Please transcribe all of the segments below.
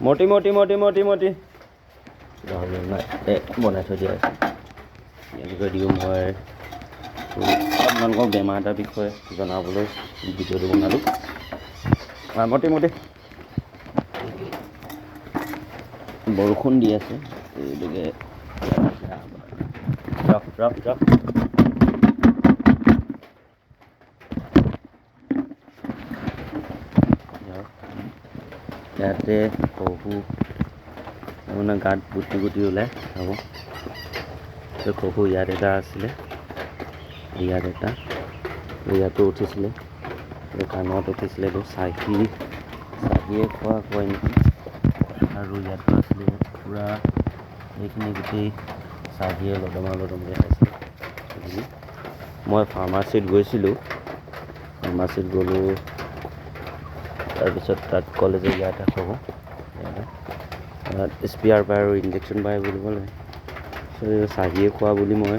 মটি গাহৰি নাই বনাই থৈ দিয়া আছে এনেকৈ দিওঁ মই আপোনালোকক বেমাৰ এটাৰ বিষয়ে জনাবলৈ ভিডিঅ'টো বনালোঁ মটি বৰষুণ দি আছে গতিকে ৰখ ইয়াতে শহু আপোনাৰ গাত গুটি ওলাই হ'ব শহু ইয়াত এটা আছিলে ইয়াত এটা ইয়াতো উঠিছিলে কাণত উঠিছিলে এইটো চাহিয়ে খোৱা নেকি আৰু ইয়াতো আছিলে পূৰা এইখিনি গোটেই চাহিয়ে লদমকৈ খাইছিলে মই ফাৰ্মাচীত গৈছিলোঁ গ'লোঁ তাৰপিছত তাত ক'লে যে ইয়াতে হ'ব স্পেয়াৰ পায় আৰু ইনজেকশ্যন পায় বুলি ক'লে চাহিয়ে খোৱা বুলি মই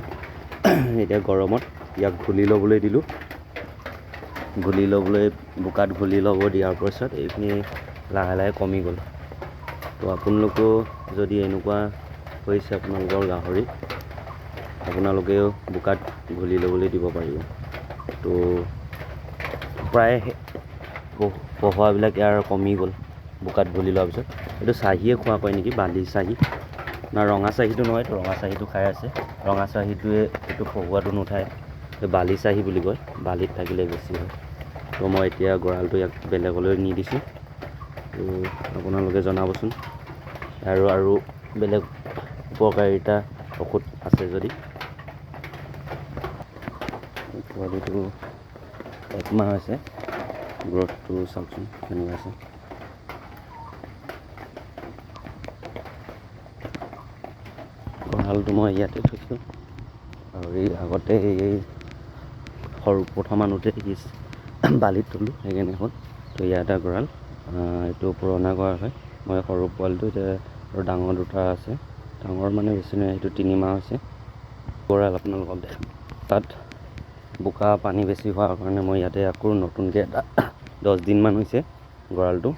এতিয়া গৰমত ইয়াক ঘুলি ল'বলৈ দিলোঁ বোকাত ঘুলি ল'ব দিয়াৰ পাছত এইখিনি লাহে কমি গ'ল তো আপোনালোকেও যদি এনেকুৱা হৈছে আপোনালোকৰ গাহৰি আপোনালোকেও বোকাত ঘুলি ল'বলৈ দিব পাৰিব তো প্ৰায় পঢ়োৱাবিলাক ইয়াৰ কমি গ'ল বোকাত ঘুলি লোৱাৰ পিছত এইটো চাহিয়ে খোৱা কয় নেকি বালি চাহি না ৰঙা চাহিটো নহয় ৰঙা চাহিটো খাই আছে ৰঙা চাহিটোৱে এইটো পঢ়োৱাটো নুঠায় বালি চাহি বুলি কয় বালিত থাকিলে বেছি হয় তো মই এতিয়া গঁৰালটো ইয়াক বেলেগলৈ নি দিছোঁ তো আপোনালোকে জনাবচোন আৰু বেলেগ উপকাৰিতা ঔষধ আছে যদি পোৱালিটো 1 মাহ হৈছে গ্ৰথটো চাওকচোন কেনেকুৱা আছে গঁৰালটো মই ইয়াতে থৈছোঁ আৰু এই আগতে এই সৰু প্ৰথম আনোতে বালিত থলোঁ সেইকাৰণে হ'ল তো ইয়াত এটা গঁৰাল এইটো পুৰণা গঁৰাল হয় মই সৰু পোৱালিটো এতিয়া আৰু ডাঙৰ দুটা আছে ডাঙৰ মানে বেছি নহয় সেইটো 3 মাহ হৈছে গঁৰাল আপোনালোকক দেখাম তাত বোকা পানী বেছি হোৱাৰ কাৰণে মই ইয়াতে আকৌ নতুনকৈ এটা 10 দিনমান হৈছে গঁৰালটো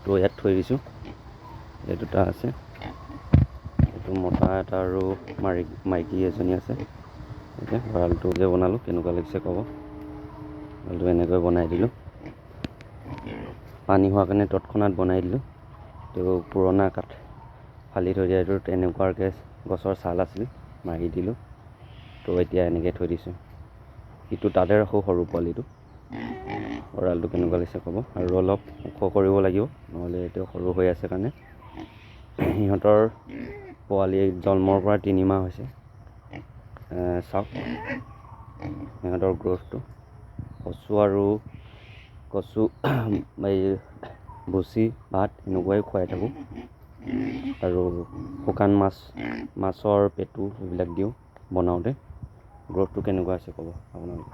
তো ইয়াত থৈ দিছোঁ এই দুটা আছে এইটো মতা এটা আৰু মাইকী এজনী আছে এতিয়া গঁৰালটো যে বনালোঁ কেনেকুৱা লাগিছে ক'ব গঁৰালটো এনেকৈ বনাই দিলোঁ পানী হোৱাৰ কাৰণে তৎক্ষণাত বনাই দিলোঁ তো পুৰণা কাঠ ফালি থৈ দিয়া এইটো তেনেকুৱাকৈ গছৰ ছাল আছিল মাৰি দিলোঁ তো এতিয়া এনেকৈ থৈ দিছোঁ ইটো তাতে ৰাখোঁ সৰু পোৱালিটো গঁৰালটো কেনেকুৱা লাগিছে ক'ব আৰু অলপ ওখ কৰিব লাগিব নহ'লে এইটো সৰু হৈ আছে কাৰণে সিহঁতৰ পোৱালি জন্মৰ পৰা 3 মাহ হৈছে চাওক সিহঁতৰ গ্ৰথটো কচু এই ভুচি ভাত এনেকুৱাই খুৱাই থাকোঁ আৰু শুকান মাছৰ পেটু এইবিলাক দিওঁ বনাওঁতে গ্ৰথটো কেনেকুৱা আছে ক'ব আপোনালোকে